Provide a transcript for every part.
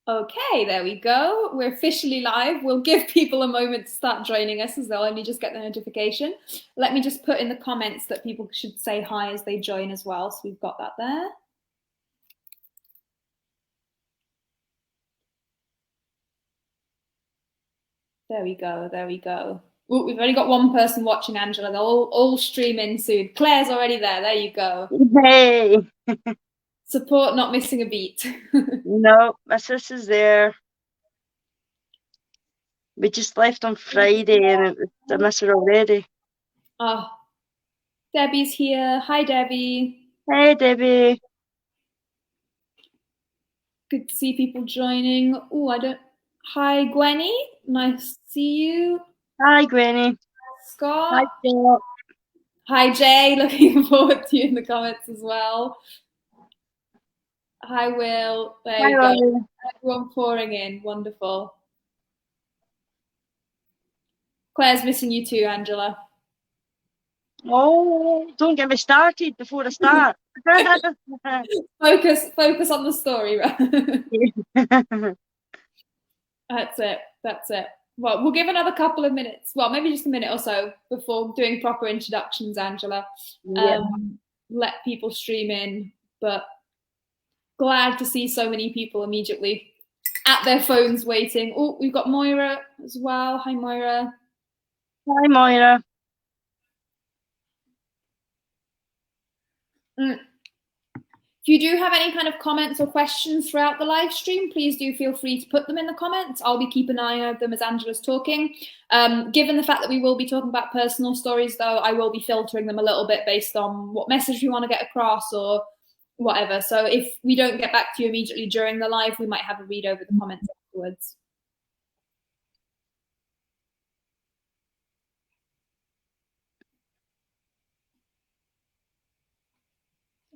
Okay, there we go. We're officially live. We'll give people a moment to start joining us as they'll only just get the notification. Let me just put in the comments that people should say hi as they join as well. So we've got that there. There we go. There we go. Ooh, we've only got one person watching, Angela. They'll all stream in soon. Claire's already there. There you go. Hey, Support, not missing a beat. no, my sister's there. We just left on Friday and I miss her already. Oh, Debbie's here. Hi, Debbie. Hey, Debbie. Good to see people joining. Oh, I don't. Hi, Gwenny. Nice to see you. Hi, Granny. Hi, Scott. Scott. Hi, Jay. Looking forward to you in the comments as well. Hi, Will. There Hi, you go. Laurie. Everyone pouring in. Wonderful. Claire's missing you too, Angela. Oh, don't get me started before I start. Focus on the story. That's it. That's it. Well, we'll give another couple of minutes. Well, maybe just a minute or so before doing proper introductions, Angela. Yeah. Let people stream in, but glad to see so many people immediately at their phones waiting. Oh, we've got Moira as well. Hi, Moira. Hi, Moira. If you do have any kind of comments or questions throughout the live stream, please do feel free to put them in the comments. I'll be keeping an eye on them as Angela's talking. Given the fact that we will be talking about personal stories, though, I will be filtering them a little bit based on what message we want to get across or whatever. So if we don't get back to you immediately during the live, we might have a read over the comments afterwards.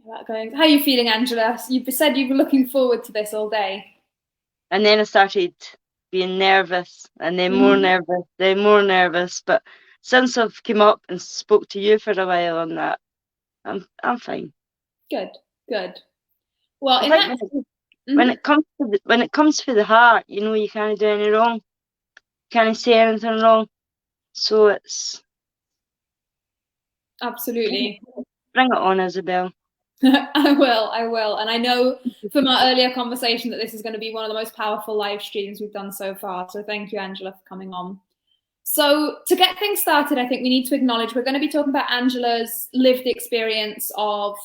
How are you feeling, Angela? You've said you were looking forward to this all day. And then I started being nervous and then more nervous, then more nervous. But since I've come up and spoke to you for a while on that, I'm fine. Good, good. Well, I think when it comes to the heart, you can't do any wrong, can't say anything wrong. So it's absolutely. Bring it on, Isabel. I will. And I know from our earlier conversation that this is going to be one of the most powerful live streams we've done so far. So thank you, Angela, for coming on. So to get things started, I think we need to acknowledge we're going to be talking about Angela's lived experience of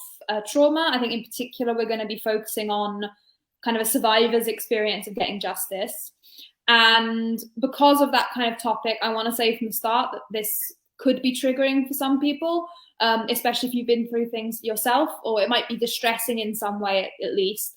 trauma. I think in particular, we're going to be focusing on kind of a survivor's experience of getting justice. And because of that kind of topic, I want to say from the start that this could be triggering for some people, especially if you've been through things yourself, or it might be distressing in some way at least.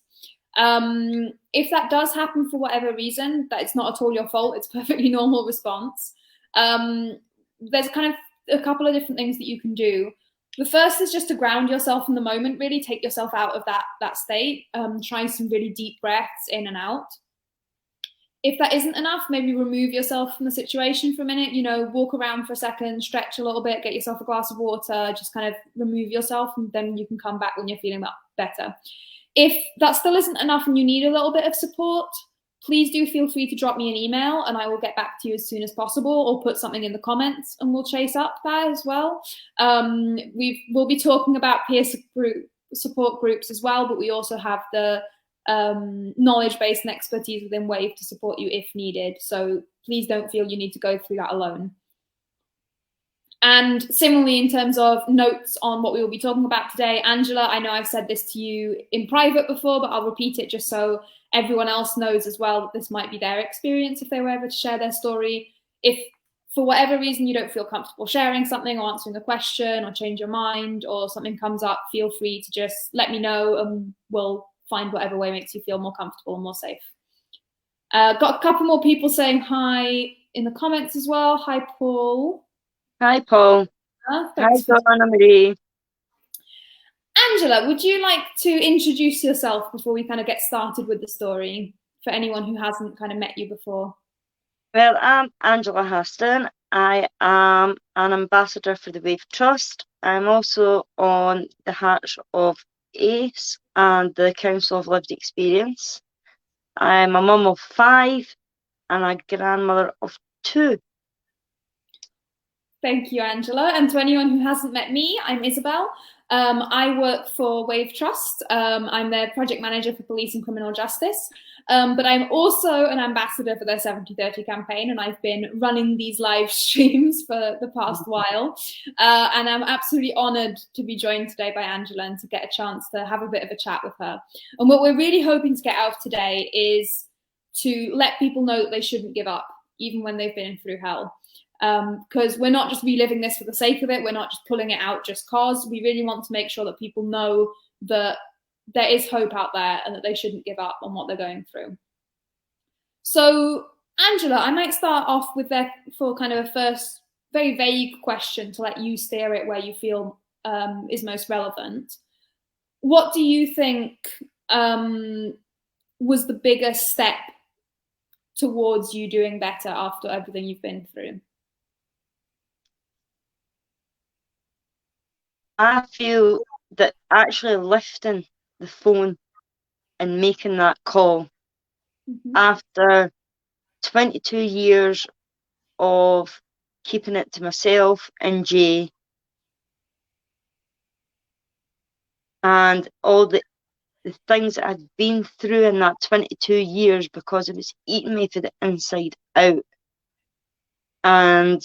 If that does happen for whatever reason, that it's not at all your fault, it's a perfectly normal response. There's kind of a couple of different things that you can do. The first is just to ground yourself in the moment, really take yourself out of that state. Try some really deep breaths in and out. If that isn't enough, maybe remove yourself from the situation for a minute, walk around for a second, stretch a little bit, get yourself a glass of water, just kind of remove yourself, and then you can come back when you're feeling better. If that still isn't enough and you need a little bit of support, please do feel free to drop me an email and I will get back to you as soon as possible, or put something in the comments and we'll chase up that as well. We'll be talking about peer support groups as well, but we also have the knowledge base and expertise within Wave to support you if needed. So please don't feel you need to go through that alone. And similarly, in terms of notes on what we will be talking about today, Angela, I know I've said this to you in private before, but I'll repeat it just so everyone else knows as well that this might be their experience if they were ever to share their story. If for whatever reason you don't feel comfortable sharing something or answering a question or change your mind or something comes up, feel free to just let me know and we'll find whatever way makes you feel more comfortable and more safe. Got a couple more people saying hi in the comments as well. Hi, Paul. Hi, Paul. Hi, Donna Marie. Angela, would you like to introduce yourself before we kind of get started with the story for anyone who hasn't kind of met you before? Well, I'm Angela Huston. I am an ambassador for the Wave Trust. I'm also on the Hearts of ACE and the Council of Lived Experience. I'm a mum of 5 and a grandmother of 2. Thank you, Angela. And to anyone who hasn't met me, I'm Isabel. I work for Wave Trust. I'm their project manager for police and criminal justice. But I'm also an ambassador for their 70/30 campaign, and I've been running these live streams for the past while. And I'm absolutely honored to be joined today by Angela and to get a chance to have a bit of a chat with her. And what we're really hoping to get out of today is to let people know that they shouldn't give up, even when they've been through hell. Because we're not just reliving this for the sake of it. We're not just pulling it out just cause. We really want to make sure that people know that there is hope out there and that they shouldn't give up on what they're going through. So, Angela, I might start off with for kind of a first very vague question to let you steer it where you feel is most relevant. What do you think was the biggest step towards you doing better after everything you've been through? I feel that actually lifting the phone and making that call after 22 years of keeping it to myself and Jay, and all the things that I'd been through in that 22 years because it was eating me from the inside out. And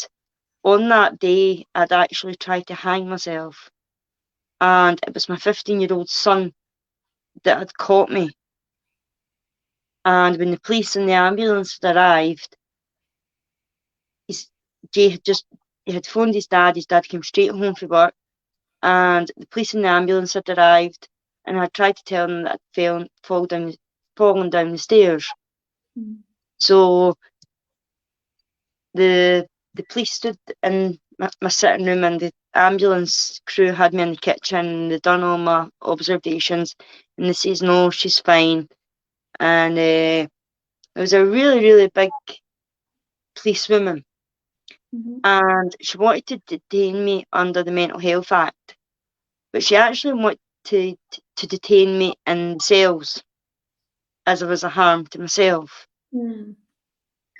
on that day, I'd actually tried to hang myself. And it was my 15-year-old son that had caught me. And when the police and the ambulance had arrived, Jay had phoned his dad. His dad came straight home from work, and the police and the ambulance had arrived. And I tried to tell them that I'd fallen down the stairs. So the police stood in my sitting room, and the ambulance crew had me in the kitchen, and they done all my observations, and they says, no, she's fine. And it was a really, really big policewoman, and she wanted to detain me under the Mental Health Act, but she actually wanted to detain me in cells as I was a harm to myself.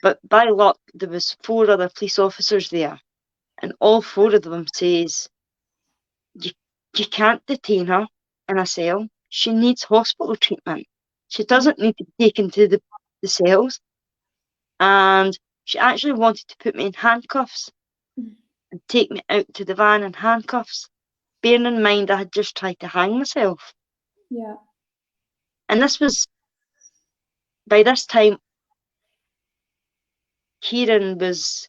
But by luck, there was 4 other police officers there, and all 4 of them says, you can't detain her in a cell. She needs hospital treatment. She doesn't need to be taken to the cells. And she actually wanted to put me in handcuffs and take me out to the van in handcuffs, bearing in mind I had just tried to hang myself. Yeah. And this was, by this time, Kieran was,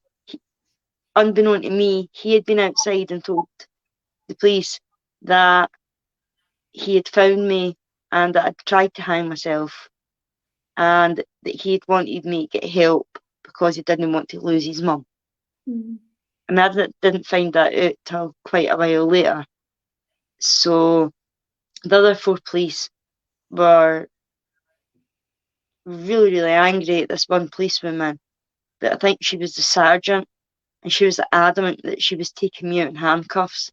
unbeknown to me, he had been outside and told the police that he had found me and that I'd tried to hang myself, and that he had wanted me to get help because he didn't want to lose his mum. And I didn't find that out till quite a while later. So the other 4 police were really, really angry at this one policewoman, but I think she was the sergeant, and she was adamant that she was taking me out in handcuffs.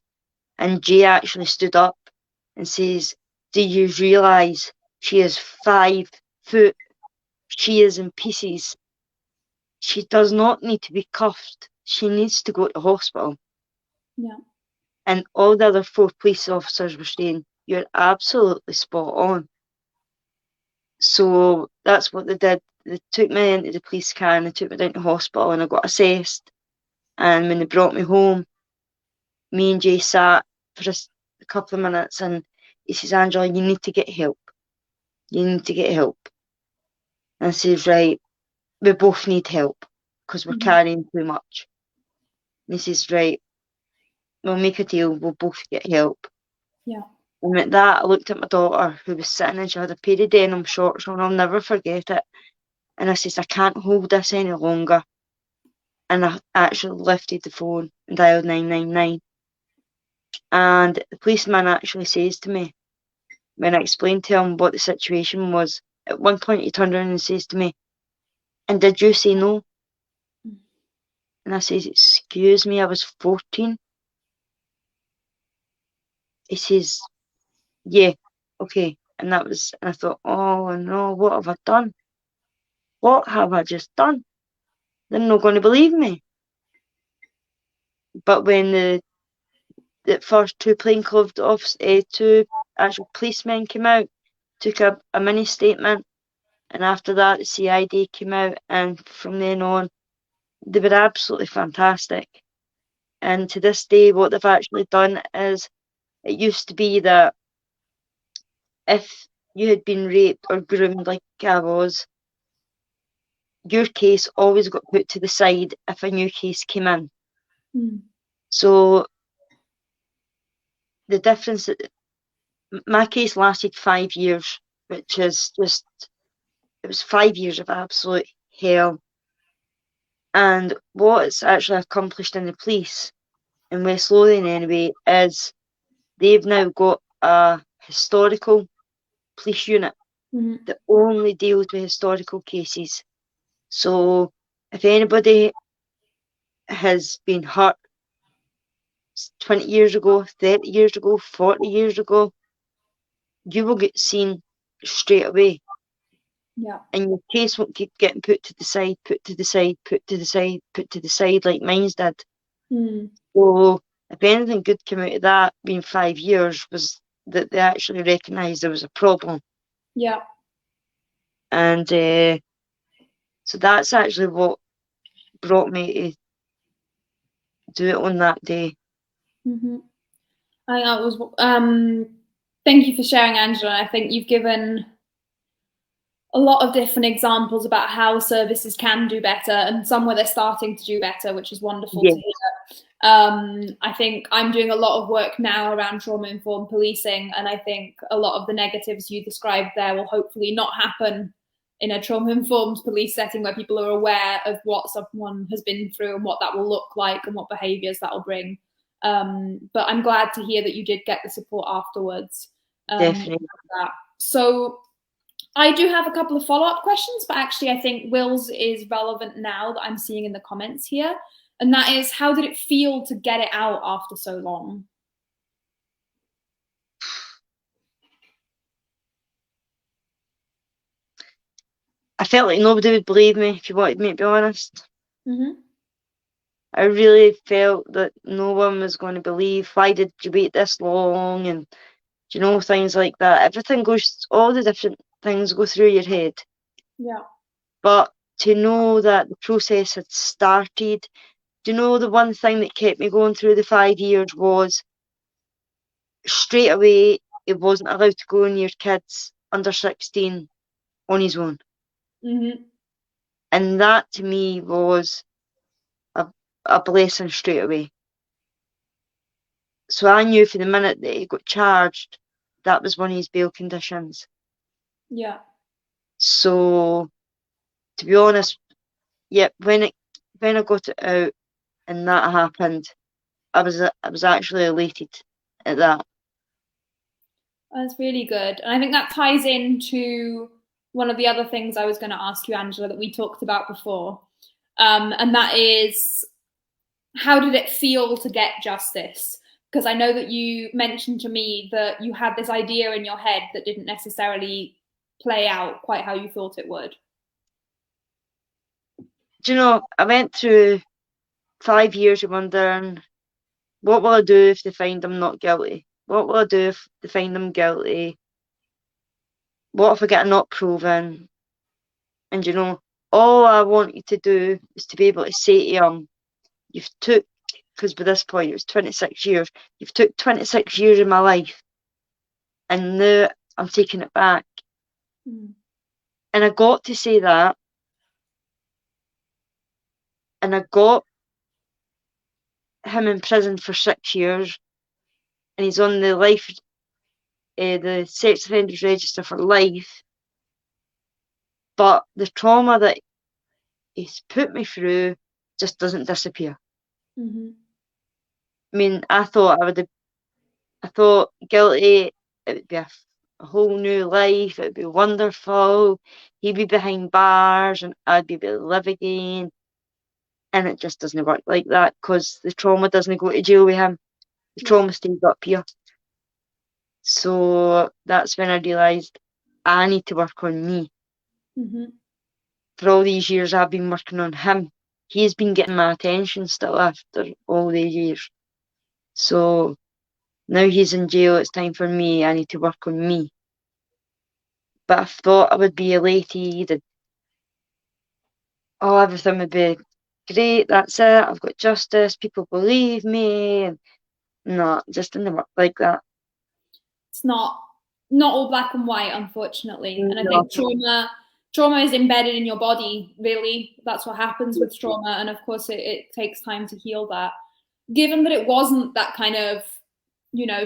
And Jay actually stood up and says, do you realise she is 5 foot? She is in pieces. She does not need to be cuffed. She needs to go to hospital. Yeah. And all the other 4 police officers were saying, you're absolutely spot on. So that's what they did. They took me into the police car and they took me down to hospital, and I got assessed. And when they brought me home, me and Jay sat for just a couple of minutes, and he says, Angela, you need to get help. You need to get help. And I says, right, we both need help because we're carrying too much. And he says, right, we'll make a deal. We'll both get help. Yeah. And at that, I looked at my daughter who was sitting, and she had a pair of denim shorts on. I'll never forget it. And I says, I can't hold this any longer. And I actually lifted the phone and dialed 999. And the policeman actually says to me, when I explained to him what the situation was, at one point he turned around and says to me, and did you say no? And I says, excuse me, I was 14. He says, yeah, okay. And I thought, oh no, what have I done? what have I just done? They're not going to believe me. But when the first two plainclothes officers, two actual policemen came out, took a mini statement, and after that the CID came out, and from then on they were absolutely fantastic. And to this day, what they've actually done is, it used to be that if you had been raped or groomed like I was, your case always got put to the side if a new case came in. Mm. So the difference, my case lasted 5 years, which is just, it was 5 years of absolute hell. And what it's actually accomplished in the police, in West Lothian anyway, is they've now got a historical police unit that only deals with historical cases. So if anybody has been hurt 20 years ago, 30 years ago, 40 years ago, you will get seen straight away. Yeah. And your case won't keep getting put to the side, put to the side, put to the side, put to the side like mine's did. Mm. So if anything good came out of that being 5 years, was that they actually recognised there was a problem. Yeah. And so that's actually what brought me to do it on that day. Mm-hmm. I think that was. Thank you for sharing, Angela. I think you've given a lot of different examples about how services can do better, and some where they're starting to do better, which is wonderful Yeah. to hear. I think I'm doing a lot of work now around trauma-informed policing, and I think a lot of the negatives you described there will hopefully not happen in a trauma-informed police setting where people are aware of what someone has been through and what that will look like and what behaviours that will bring. But I'm glad to hear that you did get the support afterwards. Definitely. So I do have a couple of follow-up questions, but actually I think Will's is relevant now that I'm seeing in the comments here. And that is, how did it feel to get it out after so long? I felt like nobody would believe me, if you wanted me to be honest. Mm-hmm. I really felt that no one was going to believe, why did you wait this long, and things like that. Everything goes, all the different things go through your head. Yeah. But to know that the process had started, the one thing that kept me going through the 5 years was, straight away, he wasn't allowed to go near kids under 16 on his own. Mm-hmm. And that to me was a blessing straight away. So I knew from the minute that he got charged, that was one of his bail conditions. Yeah. So to be honest, yeah, when I got it out and that happened, I was actually elated at that. That's really good. And I think that ties into one of the other things I was going to ask you, Angela, that we talked about before. And that is, how did it feel to get justice? Because I know that you mentioned to me that you had this idea in your head that didn't necessarily play out quite how you thought it would. I went through 5 years of wondering, what will I do if they find I'm not guilty? What will I do if they find I'm guilty? What if I get not proven? And all I wanted to do is to be able to say to him, because by this point it was 26 years, you've took 26 years of my life, and now I'm taking it back. Mm. And I got to say that, and I got him in prison for 6 years, and he's on the sex offenders register for life. But the trauma that he's put me through just doesn't disappear. Mm-hmm. I mean, I thought guilty, it would be a whole new life, it would be wonderful. He'd be behind bars and I'd be able to live again. And it just doesn't work like that, because the trauma doesn't go to jail with him. The trauma stays up here. So that's when I realised I need to work on me. Mm-hmm. for all these years I've been working on him, he's been getting my attention still after all these years. So now he's in jail, it's time for me. I need to work on me. But I thought I would be elated and everything would be great, that's it, I've got justice, people believe me. And no, it just didn't work like that. It's not all black and white, unfortunately. And I No. think trauma is embedded in your body, really. That's what happens with trauma. And of course, it takes time to heal that. Given that it wasn't that kind of,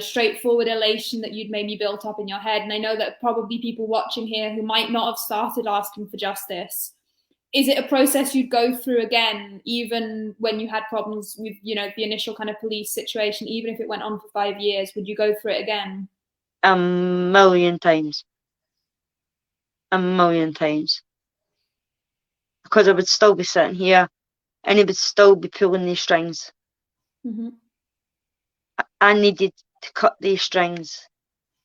straightforward elation that you'd maybe built up in your head, and I know that probably people watching here who might not have started asking for justice, is it a process you'd go through again, even when you had problems with, the initial kind of police situation, even if it went on for 5 years, would you go through it again? A million times. A million times. Because I would still be sitting here and he would still be pulling these strings. Mm-hmm. I needed to cut these strings.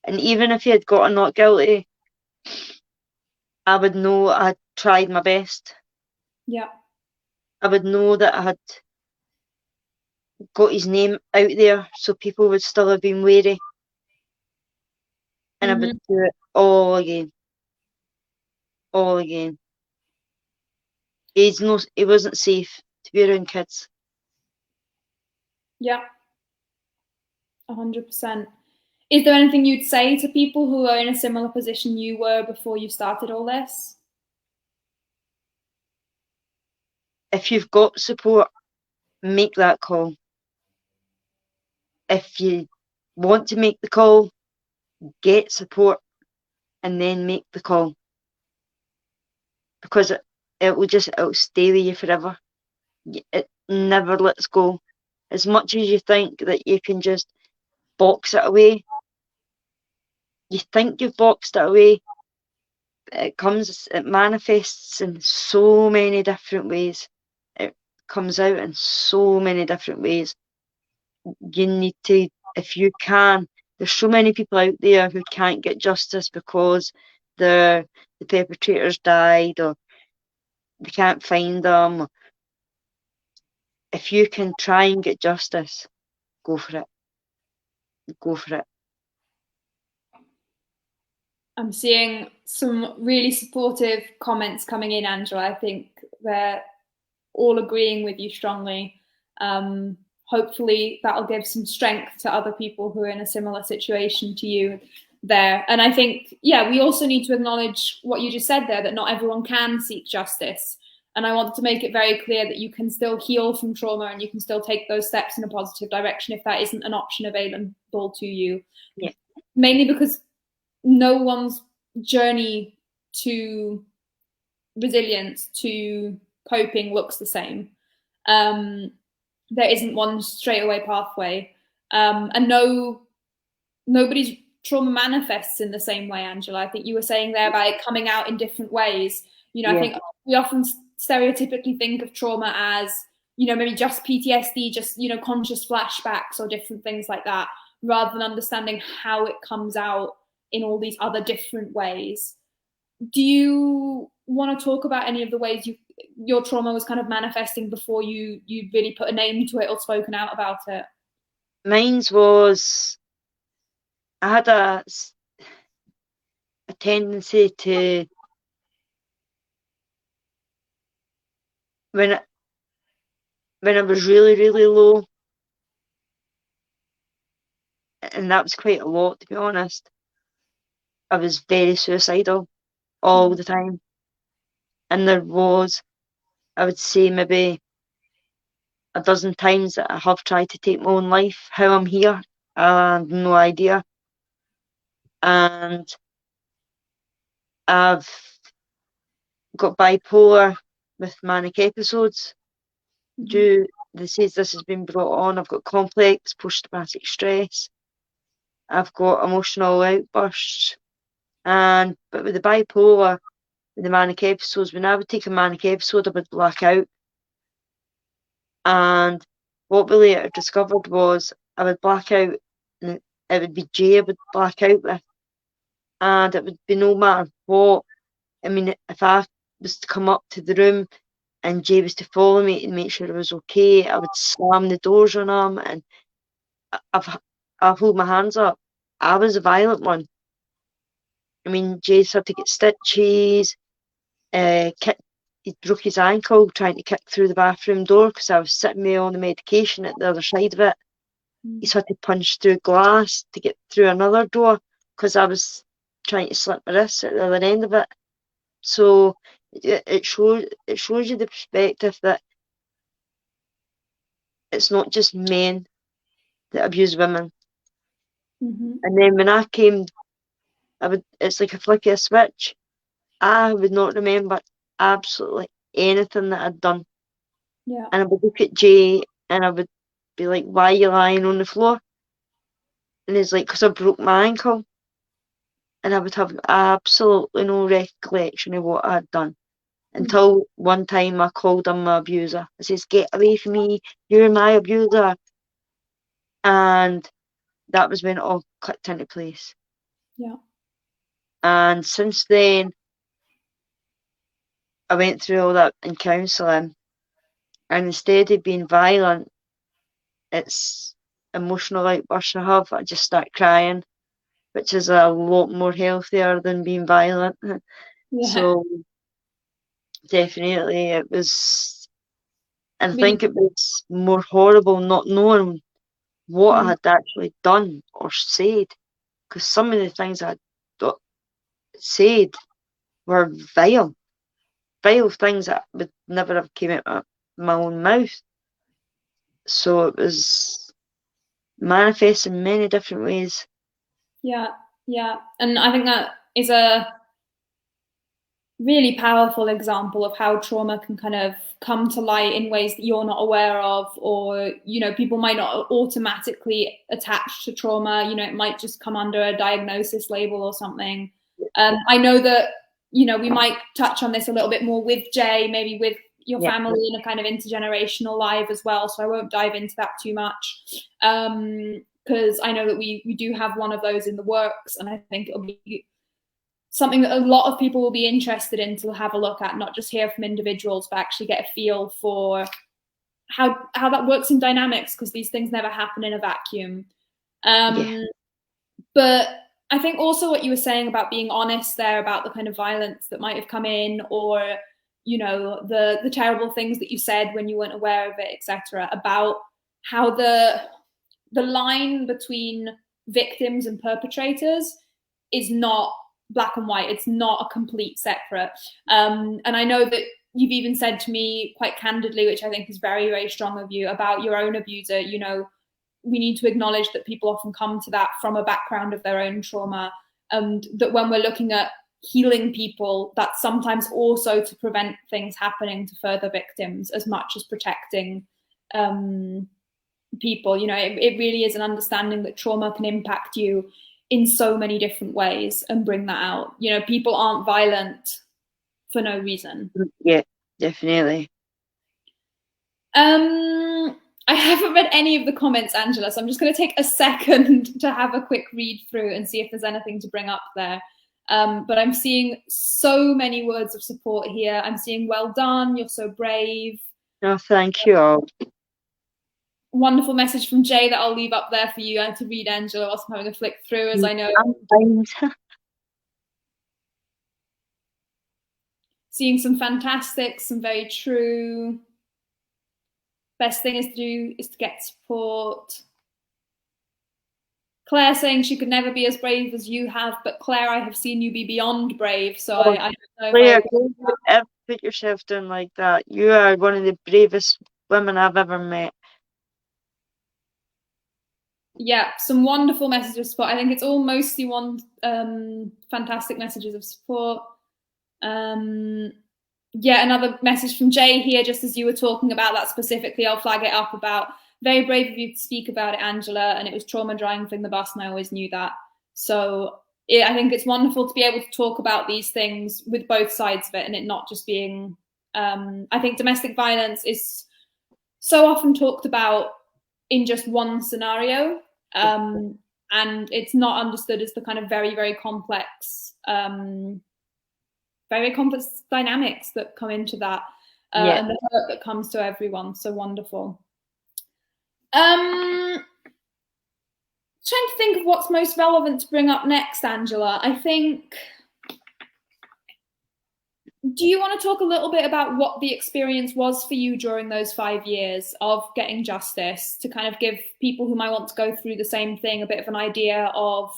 And even if he had got a not guilty, I would know I had tried my best. Yeah. I would know that I had got his name out there so people would still have been wary. And I would do it all again. All again. He wasn't safe to be around kids. Yeah. 100%. Is there anything you'd say to people who are in a similar position you were before you started all this? If you've got support, make that call. If you want to make the call, get support and then make the call. Because it'll stay with you forever. It never lets go. As much as you think that you can just box it away, you think you've boxed it away, it manifests in so many different ways. It comes out in so many different ways. You need to, if you can, there's so many people out there who can't get justice because the perpetrators died or they can't find them. If you can try and get justice, go for it. Go for it. I'm seeing some really supportive comments coming in, Angela. I think they're all agreeing with you strongly. Hopefully that'll give some strength to other people who are in a similar situation to you there. And I think, we also need to acknowledge what you just said there, that not everyone can seek justice. And I want to make it very clear that you can still heal from trauma and you can still take those steps in a positive direction if that isn't an option available to you. Yeah. Mainly because no one's journey to resilience, to coping looks the same. There isn't one straightaway pathway. And nobody's trauma manifests in the same way, Angela. I think you were saying there about it coming out in different ways. I think we often stereotypically think of trauma as, maybe just PTSD, just, conscious flashbacks or different things like that, rather than understanding how it comes out in all these other different ways. Do you want to talk about any of the ways your trauma was kind of manifesting before you really put a name to it or spoken out about it? Mine's was, I had a tendency to, when I was really, really low, and that was quite a lot, to be honest, I was very suicidal all the time. And there was, I would say, maybe a dozen times that I have tried to take my own life. How I'm here, I have no idea. And I've got bipolar with manic episodes. This has been brought on. I've got complex post-traumatic stress. I've got emotional outbursts. But with the bipolar, with the manic episodes, when I would take a manic episode, I would black out. And what we later discovered was I would black out, and it would be Jay I would black out with. And it would be no matter what. I mean, if I was to come up to the room, and Jay was to follow me to make sure I was okay. I would slam the doors on him, and I've hold my hands up. I was a violent one. I mean, Jay's had to get stitches. He broke his ankle trying to kick through the bathroom door because I was sitting there on the medication at the other side of it. He's had to punch through glass to get through another door because I was trying to slip my wrist at the other end of it. So it shows you the perspective that it's not just men that abuse women. And then when I came, it's like a flick of a switch. I would not remember absolutely anything that I'd done. Yeah. And I would look at Jay and I would be like, why are you lying on the floor? And he's like, because I broke my ankle. And I would have absolutely no recollection of what I had done. Until one time I called him my abuser. I says, get away from me, you're my abuser. And that was when it all clicked into place. Yeah. And since then, I went through all that in counselling. And instead of being violent, it's emotional outbursts I have. I just start crying, which is a lot more healthier than being violent. Yeah. So definitely it was, and I think it was more horrible not knowing what I had actually done or said, because some of the things I said were vile things that would never have came out of my own mouth. So it was manifest in many different ways. Yeah, and I think that is a really powerful example of how trauma can kind of come to light in ways that you're not aware of, or people might not automatically attach to trauma. It might just come under a diagnosis label or something. I know that we might touch on this a little bit more with Jay, maybe with your family in a kind of intergenerational live as well, so I won't dive into that too much, because I know that we do have one of those in the works, and I think it'll be something that a lot of people will be interested in to have a look at, not just hear from individuals, but actually get a feel for how that works in dynamics, because these things never happen in a vacuum. But I think also what you were saying about being honest there about the kind of violence that might have come in, or the terrible things that you said when you weren't aware of it, etc., about how the line between victims and perpetrators is not black and white. It's not a complete separate. And I know that you've even said to me quite candidly, which I think is very, very strong of you, about your own abuser. We need to acknowledge that people often come to that from a background of their own trauma, and that when we're looking at healing people, that's sometimes also to prevent things happening to further victims as much as protecting people. It really is an understanding that trauma can impact you in so many different ways and bring that out. People aren't violent for no reason. Yeah, definitely. I haven't read any of the comments, Angela, so I'm just going to take a second to have a quick read through and see if there's anything to bring up there. But I'm seeing so many words of support here. I'm seeing well done, you're so brave. Oh, thank you all. Wonderful message from Jay that I'll leave up there for you to read, Angela, whilst I'm having a flick through, as I know. Seeing some fantastic, some very true. Best thing is to get support. Claire saying she could never be as brave as you have, but Claire, I have seen you be beyond brave, so I don't know. Claire, don't ever put yourself down like that. You are one of the bravest women I've ever met. Yeah, some wonderful messages of support. I think it's all mostly fantastic messages of support. Yeah, another message from Jay here, just as you were talking about that specifically, I'll flag it up about very brave of you to speak about it, Angela, and it was trauma driving the bus, and I always knew that. So I think it's wonderful to be able to talk about these things with both sides of it, and it not just being, I think domestic violence is so often talked about in just one scenario, and it's not understood as the kind of very, very complex very complex dynamics that come into that, Yeah. and the hurt that comes to everyone. So wonderful. Trying to think of what's most relevant to bring up next, Angela. I think, do you want to talk a little bit about what the experience was for you during those 5 years of getting justice, to kind of give people who might want to go through the same thing a bit of an idea of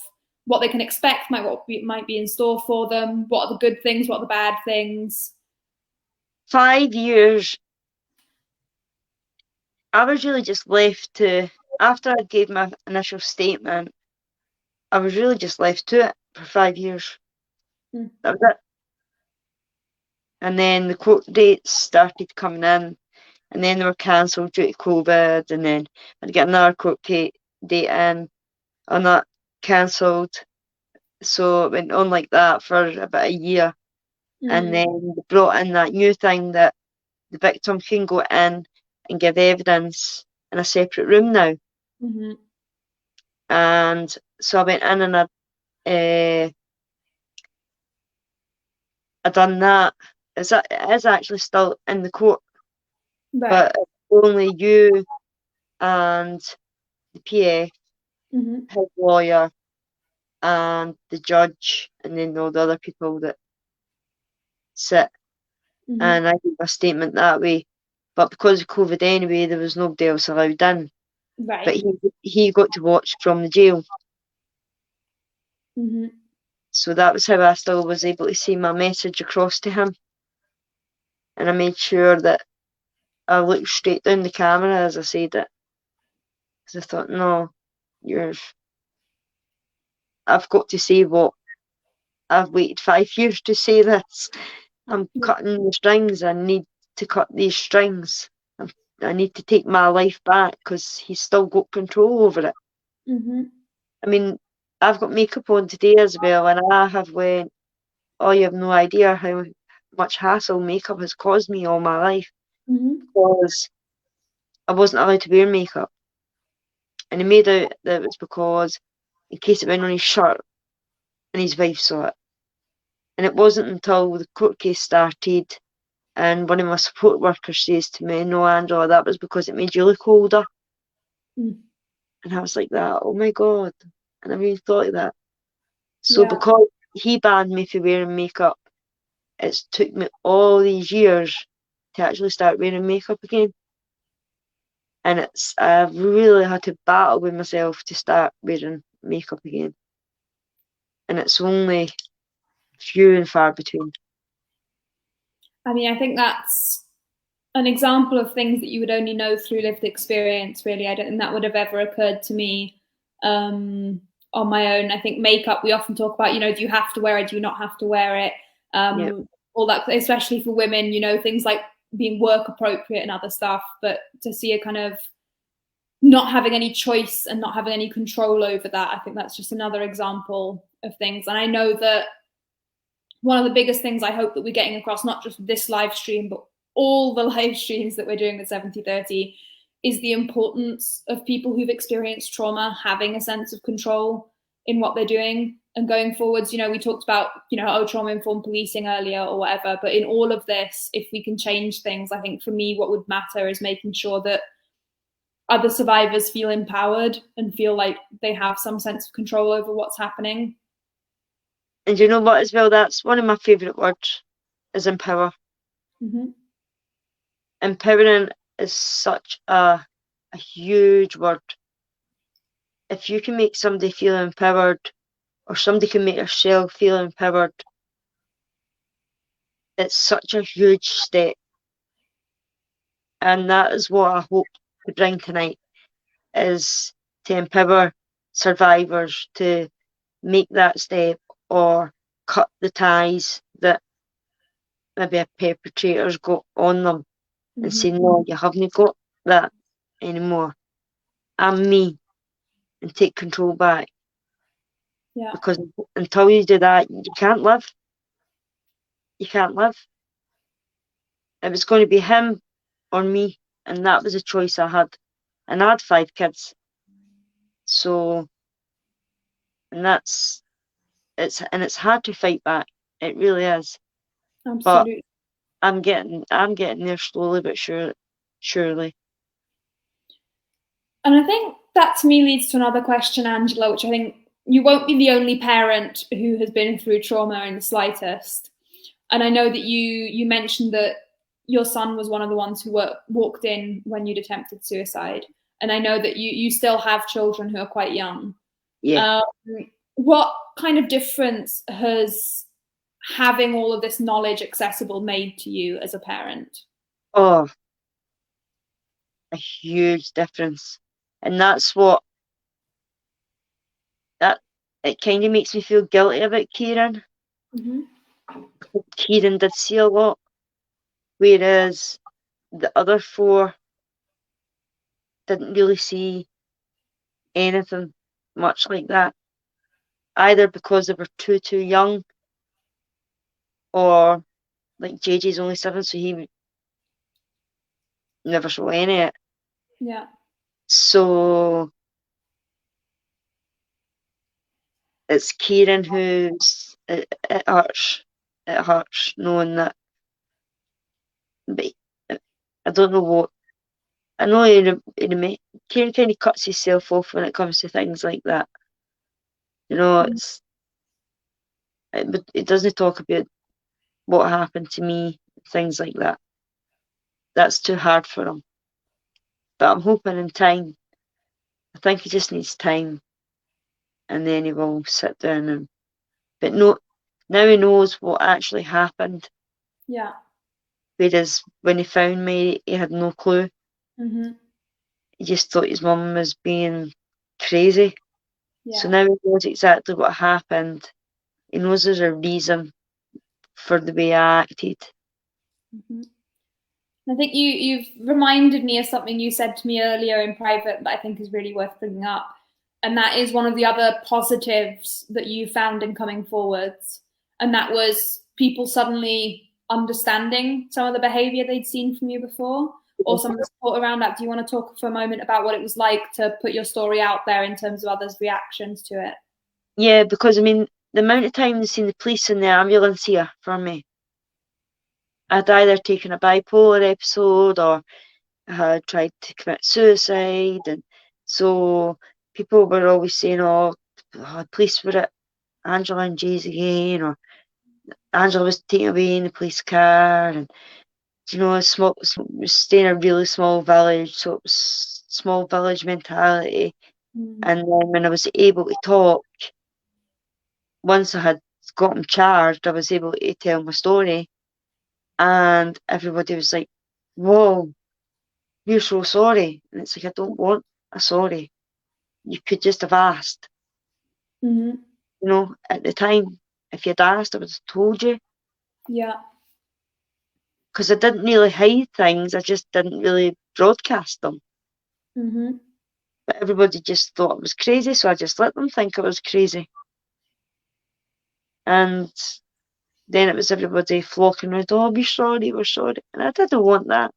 what they can expect, what might be in store for them, what are the good things, what are the bad things? 5 years, I was really just left to, after I gave my initial statement, I was really just left to it for 5 years. Mm. That was it. And then the court dates started coming in, and then they were cancelled due to COVID, and then I'd get another court date in, and that cancelled. So it went on like that for about a year. And then they brought in that new thing that the victim can go in and give evidence in a separate room now. Mm-hmm. And so I went in and I done that. It is actually still in the court, Right. but it's only you and the PA, Mm-hmm. his lawyer, and the judge, and then all the other people that sit. Mm-hmm. And I gave a statement that way. But because of COVID anyway, there was nobody else allowed in. Right. But he got to watch from the jail. Mm-hmm. So that was how I still was able to see my message across to him. And I made sure that I looked straight down the camera as I said it. Because I thought, no, I've got to say what I've waited 5 years to say this. I'm cutting the strings. I need to cut these strings. I need to take my life back because he's still got control over it. Mm-hmm. I mean, I've got makeup on today as well, and I have went, oh, you have no idea how much hassle makeup has caused me all my life, Mm-hmm. because I wasn't allowed to wear makeup. And he made out that it was because in case it went on his shirt and his wife saw it. And it wasn't until the court case started and one of my support workers says to me, no, Angela, that was because it made you look older. Mm. And I was like that, oh my God. And I really thought of that. So Yeah. because he banned me from wearing makeup, it's took me all these years to actually start wearing makeup again. And I've really had to battle with myself to start wearing makeup again. And it's only few and far between. I mean, I think that's an example of things that you would only know through lived experience, really. I don't think that would have ever occurred to me on my own. I think makeup, we often talk about, do you have to wear it? Do you not have to wear it? Yep. All that, especially for women, things like being work appropriate and other stuff. But to see a kind of not having any choice and not having any control over that, I think that's just another example of things. And I know that one of the biggest things I hope that we're getting across, not just this live stream, but all the live streams that we're doing with 7030, is the importance of people who've experienced trauma having a sense of control in what they're doing and going forwards. We talked about, trauma-informed policing earlier or whatever, but in all of this, if we can change things, I think for me, what would matter is making sure that other survivors feel empowered and feel like they have some sense of control over what's happening. And you know what as well, that's one of my favourite words, is empower. Mm-hmm. Empowering is such a huge word. If you can make somebody feel empowered, or somebody can make yourself feel empowered, it's such a huge step. And that is what I hope to bring tonight, is to empower survivors to make that step or cut the ties that maybe a perpetrator's got on them. Mm-hmm. And say, no, you haven't got that anymore. I'm me, and take control back. Yeah. Because until you do that, you can't live. You can't live. It was going to be him or me, and that was a choice I had. And I had 5 kids. So, and it's hard to fight back. It really is. Absolutely. I'm getting there slowly but surely. And I think that to me leads to another question, Angela, which I think you won't be the only parent who has been through trauma in the slightest. And I know that you mentioned that your son was one of the ones who walked in when you'd attempted suicide. And I know that you still have children who are quite young. Yeah. What kind of difference has having all of this knowledge accessible made to you as a parent? Oh, a huge difference. And that's what that it kind of makes me feel guilty about Kieran. Mm-hmm. Kieran did see a lot, whereas the other four didn't really see anything much like that, either because they were too young, or like JJ's only 7, so he never saw any of it. Yeah. So it's Kieran who's it hurts. It hurts knowing that. But I don't know what. I know Kieran kind of cuts himself off when it comes to things like that. You know, but it doesn't talk about what happened to me, things like that. That's too hard for him. But I'm hoping in time. I think he just needs time, and then he will sit down and. But no, now he knows what actually happened. Yeah. Whereas when he found me, he had no clue. Mm-hmm. He just thought his mum was being crazy. So Yeah. now he knows exactly what happened. He knows there's a reason for the way I acted. Mm-hmm. I think you've reminded me of something you said to me earlier in private that I think is really worth bringing up, and that is one of the other positives that you found in coming forwards, and that was people suddenly understanding some of the behaviour they'd seen from you before, or some of the support around that. Do you want to talk for a moment about what it was like to put your story out there in terms of others' reactions to it? Yeah, because I mean, the amount of time they've seen the police in the ambulance here for me, I'd either taken a bipolar episode or had tried to commit suicide, and so people were always saying, "Oh, police were at Angela and Jay's again," or Angela was taken away in the police car, and was staying in a really small village, so it was small village mentality. Mm. And then when I was able to talk, once I had got him charged, I was able to tell my story, and everybody was like, "Whoa, you're so sorry." And it's like, I don't want a sorry. You could just have asked. Mm-hmm. At the time, if you'd asked, I would have told you. Yeah. Because I didn't really hide things, I just didn't really broadcast them. Mm-hmm. But everybody just thought I was crazy, so I just let them think I was crazy. And then it was everybody flocking around, "Oh, we're sorry, we're sorry." And I didn't want that.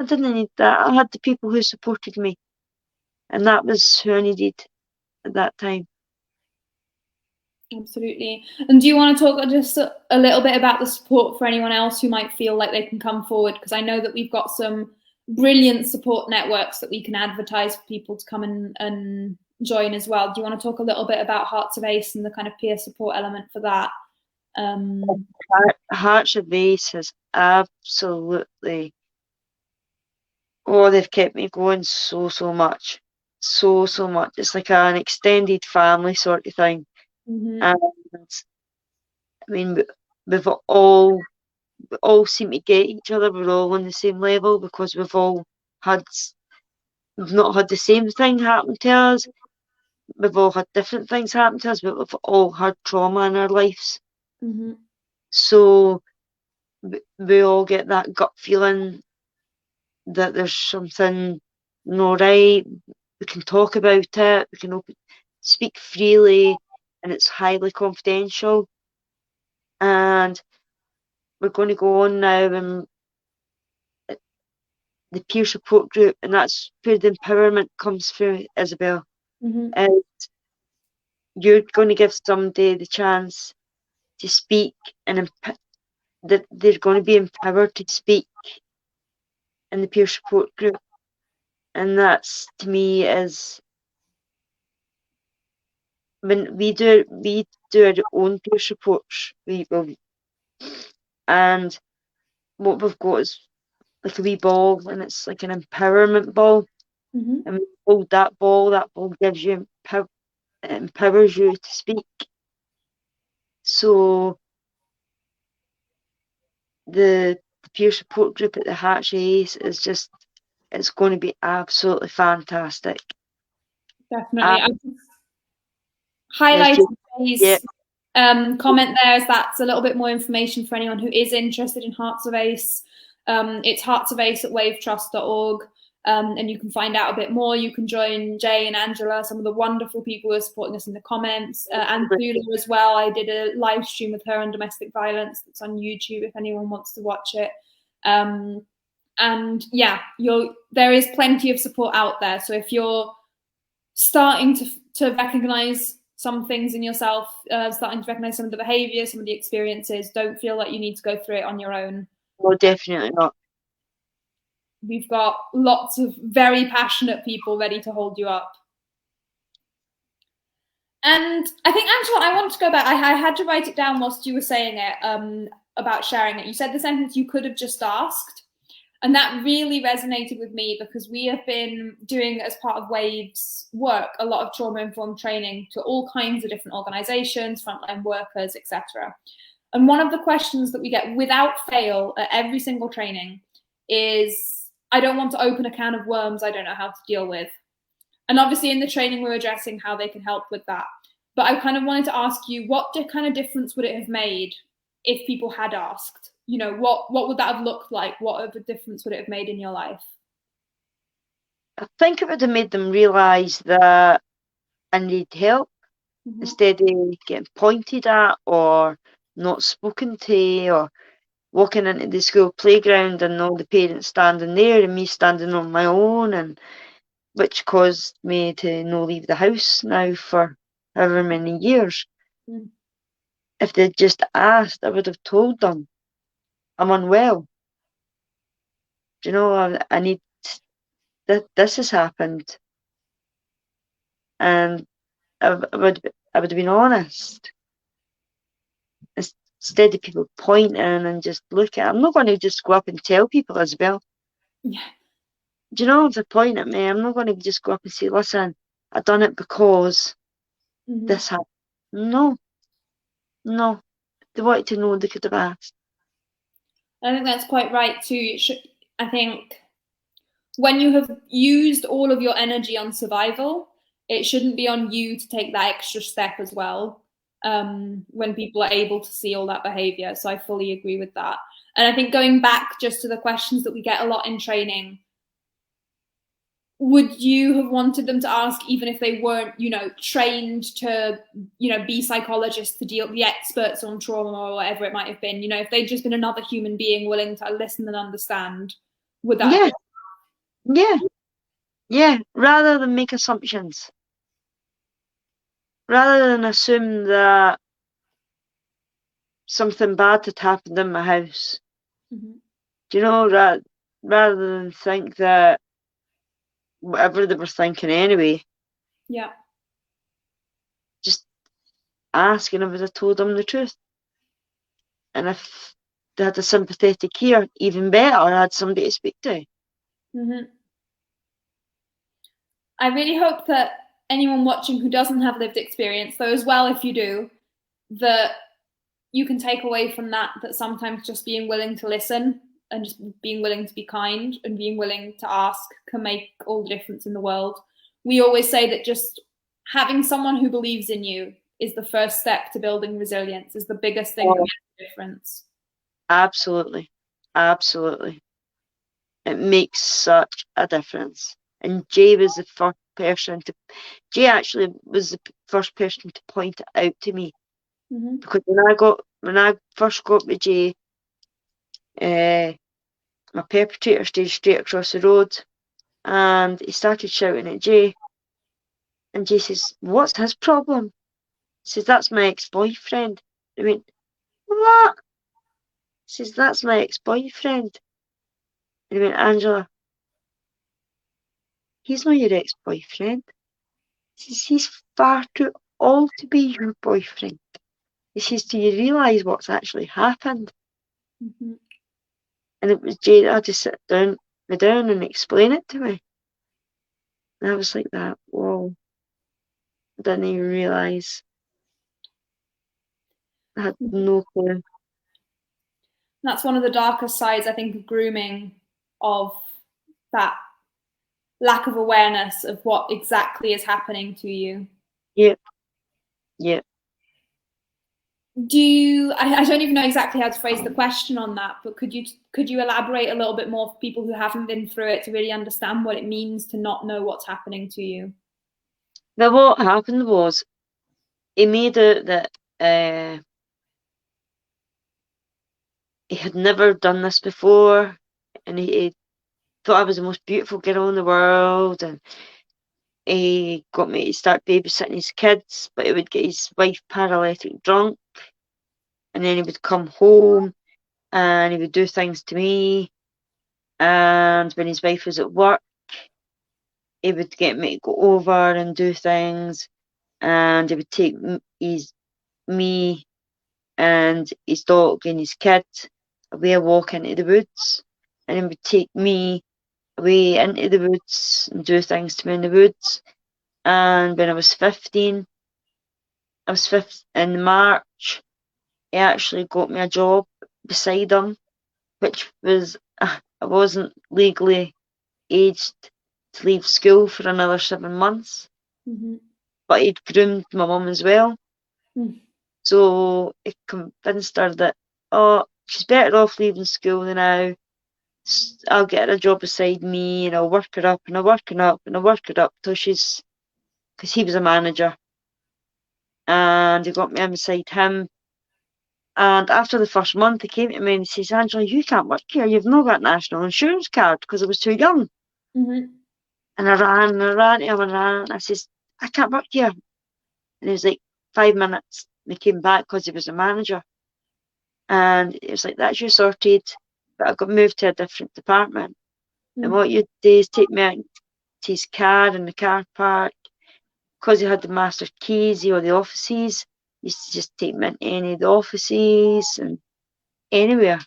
I didn't need that. I had the people who supported me, and that was who I needed at that time. Absolutely. And do you want to talk just a little bit about the support for anyone else who might feel like they can come forward? Because I know that we've got some brilliant support networks that we can advertise for people to come and join as well. Do you want to talk a little bit about Hearts of Ace and the kind of peer support element for that? Hearts of Ace has absolutely, they've kept me going so much. So much. It's like an extended family sort of thing. Mm-hmm. And I mean, we've all seem to get each other. We're all on the same level because we've not had the same thing happen to us. We've all had different things happen to us, but we've all had trauma in our lives. Mm-hmm. So we all get that gut feeling that there's something not right. We can talk about it. We can speak freely, and it's highly confidential. And we're going to go on now and the peer support group, and that's where the empowerment comes through, Isabel. Mm-hmm. And you're going to give somebody the chance to speak and that they're going to be empowered to speak in the peer support group. And that's, to me, is when we do our own peer supports, and what we've got is like a wee ball, and it's like an empowerment ball. Mm-hmm. And when you hold that ball gives you it empowers you to speak. So the peer support group at the Hatch Ace is just, it's going to be absolutely fantastic. Definitely. I just There's highlighted yeah, Jay's comment there, as that's a little bit more information for anyone who is interested in Hearts of Ace. It's Hearts of Ace at wavetrust.org. And you can find out a bit more. You can join Jay and Angela, some of the wonderful people who are supporting us in the comments, and Thula as well. I did a live stream with her on domestic violence that's on YouTube if anyone wants to watch it. And yeah, there is plenty of support out there. So if you're starting to recognize some things in yourself, starting to recognize some of the behaviors, some of the experiences, don't feel like you need to go through it on your own. no, definitely not. We've got lots of very passionate people ready to hold you up. And I think, Angela, I want to go back. I had to write it down whilst you were saying it, about sharing it. You said the sentence, "You could have just asked." And that really resonated with me, because we have been doing, as part of Wave's work, a lot of trauma-informed training to all kinds of different organizations, frontline workers, etc. And one of the questions that we get without fail at every single training is, "I don't want to open a can of worms I don't know how to deal with." And obviously in the training, we're addressing how they can help with that. But I kind of wanted to ask you, what kind of difference would it have made if people had asked? You know, what would that have looked like? What of a difference would it have made in your life? I think it would have made them realise that I need help, instead of getting pointed at or not spoken to, or walking into the school playground and all the parents standing there and me standing on my own, and which caused me to no leave the house now for however many years. If they'd just asked, I would have told them I'm unwell. Do you know, I need this has happened, and I would have been honest, instead of people pointing and just looking. I'm not going to just go up and tell people, Isabel. Yeah. Do you know, if they're pointing at me, I'm not going to just go up and say, "Listen, I done it because this happened." No. If they wanted to know, they could have asked. I think that's quite right too. I think when you have used all of your energy on survival, it shouldn't be on you to take that extra step as well, when people are able to see all that behavior. So I fully agree with that. And I think, going back just to the questions that we get a lot in training, would you have wanted them to ask, even if they weren't, trained to, be psychologists, to deal, the experts on trauma or whatever it might have been, if they'd just been another human being willing to listen and understand, would that Yeah, rather than make assumptions, rather than assume that something bad had happened in my house. Do you know, rather than think that whatever they were thinking anyway. Yeah. Just ask, and I would have told them the truth. And if they had a sympathetic ear, even better, I had somebody to speak to. I really hope that anyone watching who doesn't have lived experience, though as well if you do, that you can take away from that sometimes just being willing to listen and just being willing to be kind and being willing to ask can make all the difference in the world. We always say that just having someone who believes in you is the first step to building resilience, is the biggest thing that makes a difference. Absolutely. It makes such a difference. And Jay was the first person Jay actually was the first person to point it out to me. Because when I first got with Jay, my perpetrator stayed straight across the road, and he started shouting at Jay. And Jay says, "What's his problem?" He says, "That's my ex-boyfriend." I went, "What?" Says, that's my ex-boyfriend. And he went, Angela, he's not your ex-boyfriend. He says, he's far too old to be your boyfriend. He says, do you realise what's actually happened? Mm-hmm. And it was Jade had to sit me down and explain it to me. And I was like that, whoa. I didn't even realise. I had no clue. That's one of the darkest sides, I think, of grooming, of that lack of awareness of what exactly is happening to you. Yep. Yep. I don't even know exactly how to phrase the question on that, but could you elaborate a little bit more for people who haven't been through it to really understand what it means to not know what's happening to you? Now what happened was he made out that he had never done this before, and he thought I was the most beautiful girl in the world, and he got me to start babysitting his kids, but he would get his wife paralytic drunk, and then he would come home and he would do things to me. And when his wife was at work, he would get me to go over and do things, and he would take me and his dog and his kid away a walk into the woods, and he would take me away into the woods and do things to me in the woods. And when I was 15, in March, he actually got me a job beside him, which was, I wasn't legally aged to leave school for another 7 months, Mm-hmm. but he'd groomed my mum as well. Mm. So it convinced her that, oh, she's better off leaving school now. I'll get her a job beside me, and I'll work her up, and I'll work her up, and I'll work her up till she's, because he was a manager, and he got me in beside him. And after the first month, he came to me and he says, Angela, you can't work here. You've not got a national insurance card, because I was too young. Mm-hmm. And I ran to him and ran. And I says, I can't work here. And he was like, 5 minutes. And he came back because he was a manager. And it was like, that's you sorted. But I got moved to a different department. And Mm-hmm. what you'd do is take me out to his car in the car park. Because he had the master keys or the offices, he used to just take me into any of the offices and anywhere,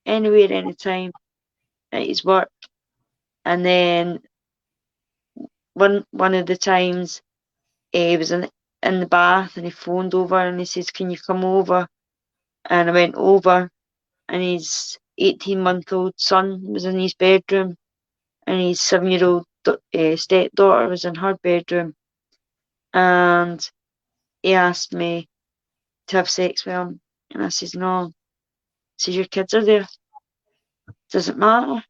anytime at his work. And then one of the times he was in the bath and he phoned over and he says, can you come over? And I went over, and his 18-month-old son was in his bedroom, and his 7-year-old stepdaughter was in her bedroom. And he asked me to have sex with him. And I says, no. He says, your kids are there. Does it matter? He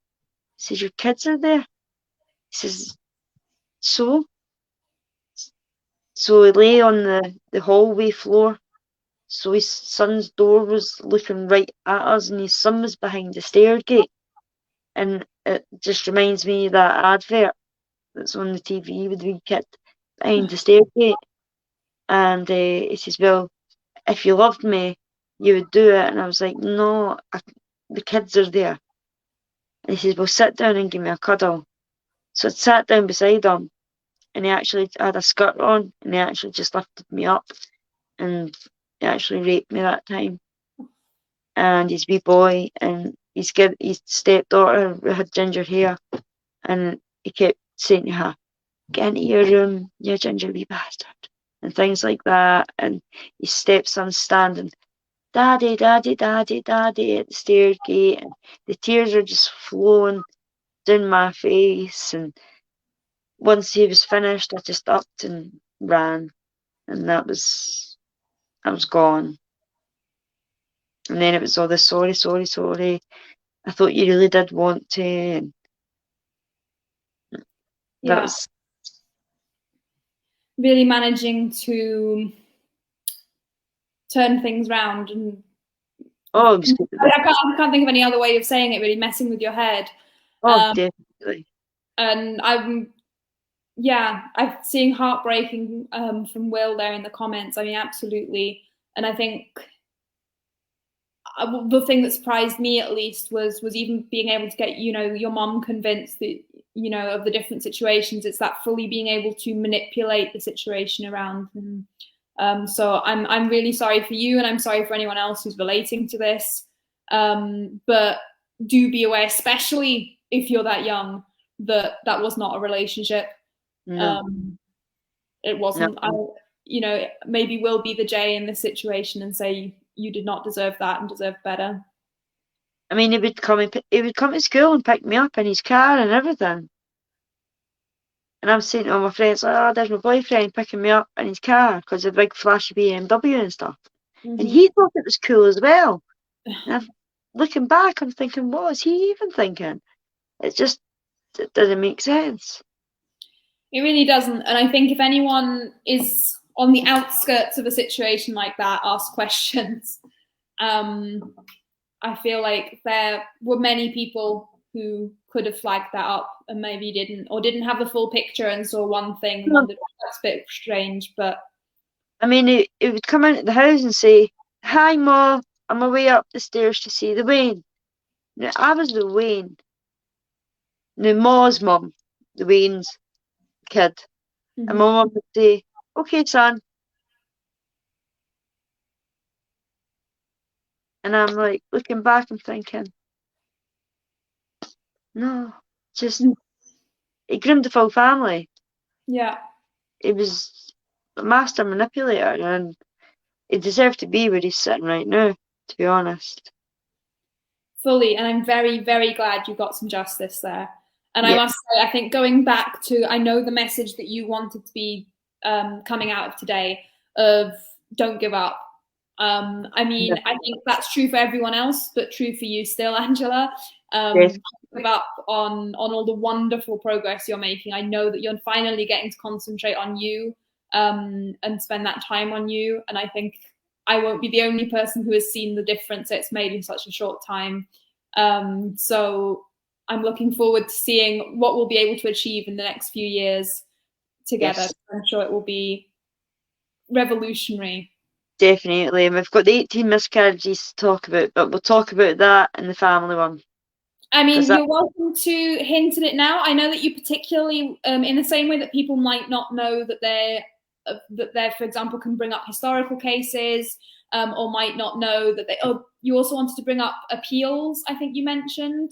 says, your kids are there. He says, so? So he lay on the hallway floor. So his son's door was looking right at us, and his son was behind the stair gate. And it just reminds me of that advert that's on the TV with the wee kid behind the stair gate. And he says, well, if you loved me, you would do it. And I was like, no, the kids are there. And he says, well, sit down and give me a cuddle. So I sat down beside him, and he actually had a skirt on, and he actually just lifted me up, and he actually raped me that time. And his wee boy and his stepdaughter had ginger hair, and he kept saying to her, get into your room, you ginger wee bastard, and things like that. And his stepson standing, daddy, daddy, daddy, daddy, at the stair gate, and the tears are just flowing down my face. And once he was finished, I just upped and ran, and I was gone. And then it was all this sorry, sorry, sorry. I thought you really did want to, and that Yeah. was Really managing to turn things round, and oh, it was good. I can't think of any other way of saying it, really messing with your head. Oh, definitely. And I'm seeing heartbreaking from Will there in the comments. I mean, absolutely. And I think the thing that surprised me at least was even being able to get, you know, your mom convinced that, you know, of the different situations. It's that fully being able to manipulate the situation around them. So I'm really sorry for you, and I'm sorry for anyone else who's relating to this. But do be aware, especially if you're that young, that that was not a relationship. No, It no. wasn't. You know, maybe we'll be the J in this situation and say you did not deserve that and deserve better. I mean, he would come to school and pick me up in his car and everything. And I'm saying to all my friends, oh, there's my boyfriend picking me up in his car because of the big flashy BMW and stuff. And he thought it was cool as well. And I'm looking back, I'm thinking, what was he even thinking? It doesn't make sense. It really doesn't. And I think if anyone is on the outskirts of a situation like that, ask questions. I feel like there were many people who could have flagged that up and maybe didn't, or didn't have the full picture and saw one thing and wondered, that's a bit strange. But I mean, he would come in at the house and say, hi, Ma, I'm away up the stairs to see the Wayne. Now, I was the Wayne. Now, Ma's mum, the Wayne's kid. And my mum would say, okay, son. And I'm like, looking back, I'm thinking, no, just, he groomed the full family. yeah. He was a master manipulator, and he deserved to be where he's sitting right now, to be honest. Fully. And I'm very, very glad you got some justice there. And I Yeah. must say, I think going back to, I know the message that you wanted to be coming out of today of don't give up. I mean, I think that's true for everyone else, but true for you still, Angela. Yes. Give up on all the wonderful progress you're making. I know that you're finally getting to concentrate on you and spend that time on you. And I think I won't be the only person who has seen the difference it's made in such a short time. So I'm looking forward to seeing what we'll be able to achieve in the next few years together. Yes. I'm sure it will be revolutionary. Definitely. And we've got the 18 miscarriages to talk about, but we'll talk about that in the family one. I mean, you're welcome to hint at it now. I know that you particularly, in the same way that people might not know that they're, for example, can bring up historical cases, or might not know that you also wanted to bring up appeals, I think you mentioned.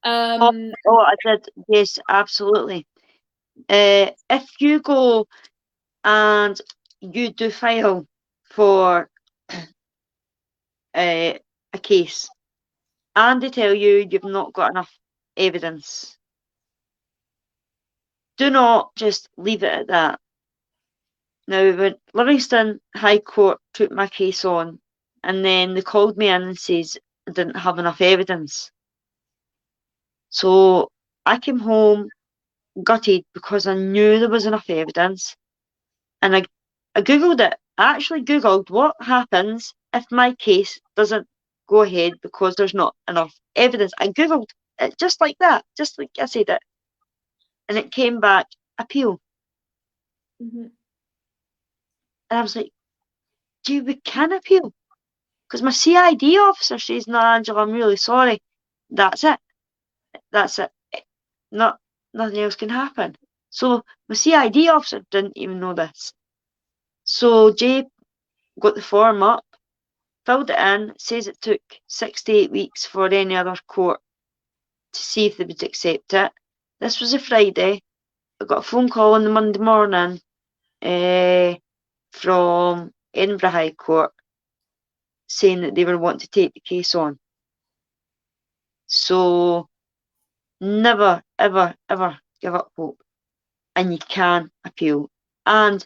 Oh, I did. Yes, absolutely. If you go and you do file for a case and they tell you you've not got enough evidence, do not just leave it at that. Now, when Livingston High Court took my case on, and then they called me in and says I didn't have enough evidence. So I came home gutted because I knew there was enough evidence, and I googled it. I actually googled what happens if my case doesn't go ahead because there's not enough evidence. I googled it just like that, just like I said it, and it came back appeal. And I was like, gee, we can appeal. Because my CID officer says, no, Angela, I'm really sorry. That's it. That's it. Nothing else can happen. So my CID officer didn't even know this. So Jay got the form up, filled it in, says it took 6 to 8 weeks for any other court to see if they would accept it. This was a Friday. I got a phone call on the Monday morning from Edinburgh High Court saying that they were wanting to take the case on. So never, ever, ever give up hope. And you can appeal. And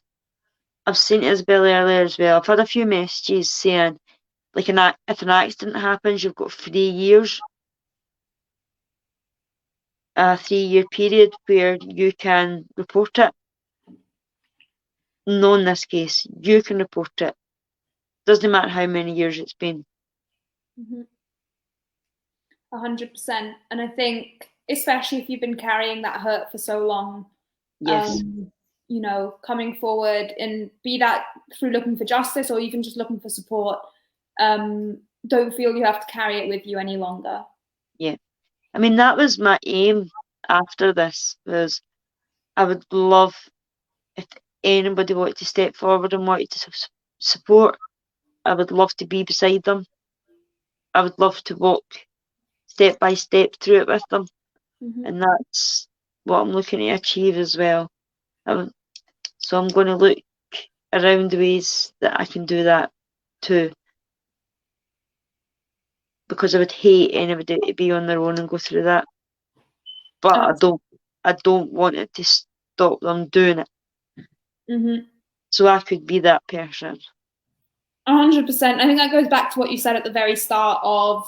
I've seen it Isabel earlier as well. I've had a few messages saying, like, if an accident happens, you've got 3 years, a 3-year period where you can report it. No, in this case, you can report it. Doesn't matter how many years it's been. 100%. And I think, especially if you've been carrying that hurt for so long, Yes. you know, coming forward, and be that through looking for justice or even just looking for support, don't feel you have to carry it with you any longer. Yeah. I mean, that was my aim after this, was I would love if anybody wanted to step forward and wanted to support, I would love to be beside them. I would love to walk step by step through it with them. Mm-hmm. And that's what I'm looking to achieve as well. So I'm going to look around ways that I can do that too. Because I would hate anybody to be on their own and go through that. But I don't want it to stop them doing it. Mm-hmm. So I could be that person. 100%. I think that goes back to what you said at the very start of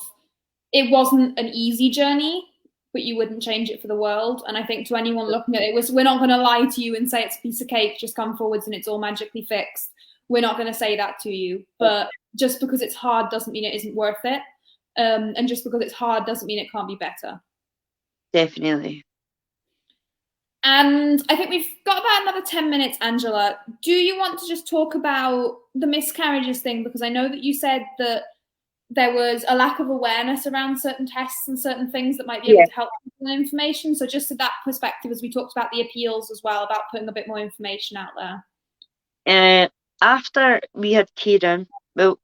it wasn't an easy journey, but you wouldn't change it for the world. And I think to anyone looking at it, we're not going to lie to you and say it's a piece of cake, just come forwards and it's all magically fixed. We're not going to say that to you. But just because it's hard doesn't mean it isn't worth it. And just because it's hard doesn't mean it can't be better. Definitely. And I think we've got about another 10 minutes, Angela. Do you want to just talk about the miscarriages thing? Because I know that you said that there was a lack of awareness around certain tests and certain things that might be able to help people with information. So just to that perspective, as we talked about the appeals as well, about putting a bit more information out there. After we had Kieran, well,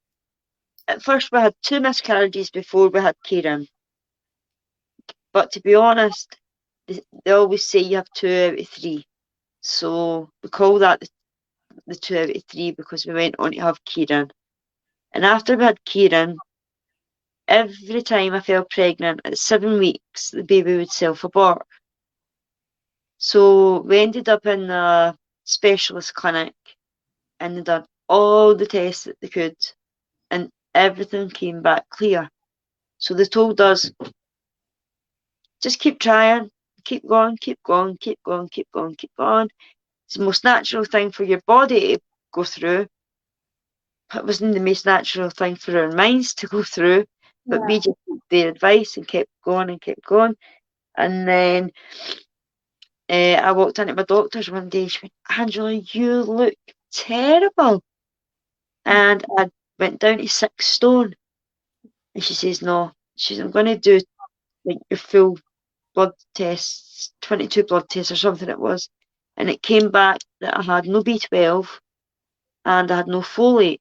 at first we had 2 miscarriages before we had Kieran. But to be honest, they always say you have 2 out of 3. So we call that the 2 out of 3 because we went on to have Kieran. And after we had Kieran, every time I fell pregnant at 7 weeks, the baby would self-abort. So we ended up in a specialist clinic and they done all the tests that they could and everything came back clear. So they told us, just keep trying, keep going, keep going, keep going, keep going, keep going. It's the most natural thing for your body to go through. It wasn't the most natural thing for our minds to go through, but we just took their advice and kept going and kept going. And then I walked into my doctor's one day. She went, Angela, you look terrible. And I went down to 6 stone. And she says, no. She says, I'm going to do like your full blood tests, 22 blood tests or something it was. And it came back that I had no B12 and I had no folate.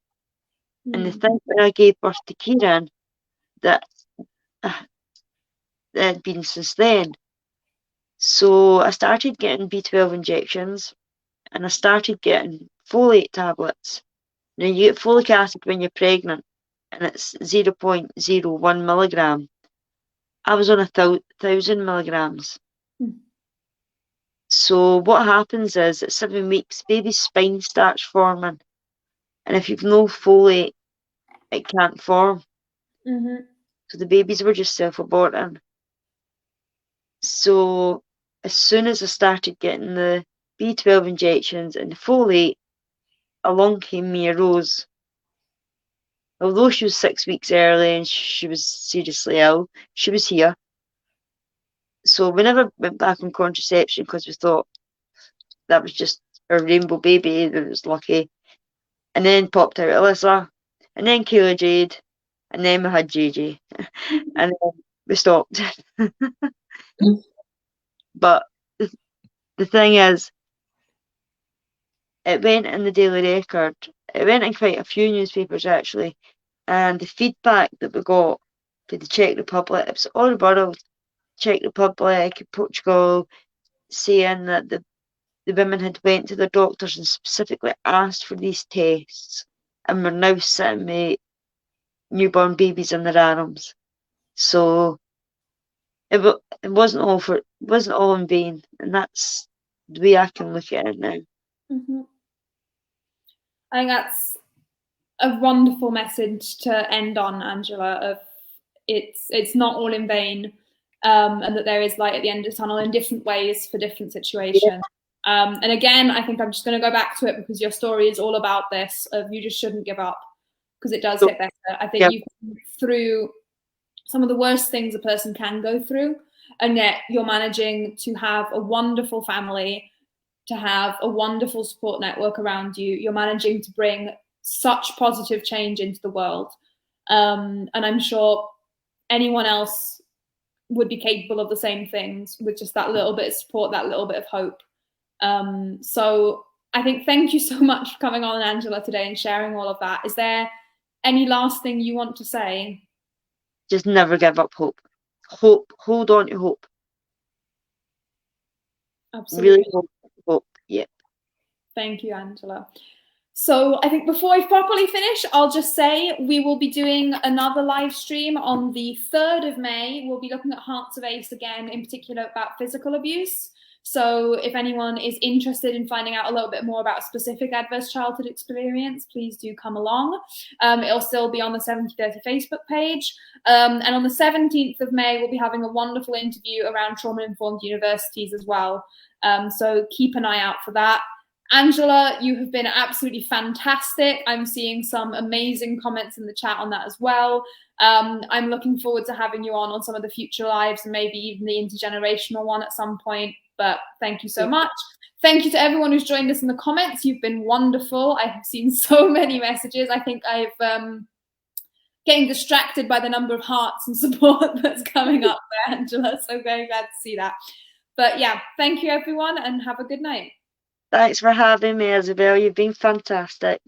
And the thing when I gave birth to Kieran, that had been since then. So I started getting B12 injections and I started getting folate tablets. Now you get folic acid when you're pregnant and it's 0.01 milligram. I was on 1,000 milligrams. So what happens is at 7 weeks, baby's spine starts forming. And if you've no folate, it can't form. So the babies were just self-aborting. So as soon as I started getting the B12 injections and the folate, along came Mia Rose. Although she was 6 weeks early and she was seriously ill, she was here. So we never went back on contraception because we thought that was just a rainbow baby that was lucky. And then popped out Alyssa, and then Kayla Jade, and then we had JJ. And then we stopped. But the thing is, it went in the Daily Record. It went in quite a few newspapers actually. And the feedback that we got for the Czech Republic, it was all the world, Czech Republic, Portugal, saying that the women had went to their doctors and specifically asked for these tests and were now sitting with newborn babies in their arms. So it wasn't all in vain, and that's the way I can look at it now. I think that's a wonderful message to end on, Angela, of it's not all in vain, and that there is light at the end of the tunnel in different ways for different situations. And again, I think I'm just going to go back to it because your story is all about this, of you just shouldn't give up because it does get better. I think you've been through some of the worst things a person can go through, and yet you're managing to have a wonderful family, to have a wonderful support network around you. You're managing to bring such positive change into the world. And I'm sure anyone else would be capable of the same things with just that little bit of support, that little bit of hope. So I think thank you so much for coming on, Angela, today and sharing all of that. Is there any last thing you want to say? Just never give up hope. Hope. Hold on to hope. Absolutely. Really hope. Yeah. Thank you, Angela. So I think before I properly finish, I'll just say we will be doing another live stream on the 3rd of May. We'll be looking at Hearts of Ace again, in particular about physical abuse. So if anyone is interested in finding out a little bit more about a specific adverse childhood experience, please do come along. It'll still be on the 7030 Facebook page. And on the 17th of May, we'll be having a wonderful interview around trauma-informed universities as well. So keep an eye out for that. Angela, you have been absolutely fantastic. I'm seeing some amazing comments in the chat on that as well. I'm looking forward to having you on some of the future lives and maybe even the intergenerational one at some point. But thank you so much. Thank you to everyone who's joined us in the comments. You've been wonderful. I have seen so many messages. I think I've getting distracted by the number of hearts and support that's coming up there, Angela. So very glad to see that. But yeah, thank you everyone and have a good night. Thanks for having me, Isabel. You've been fantastic.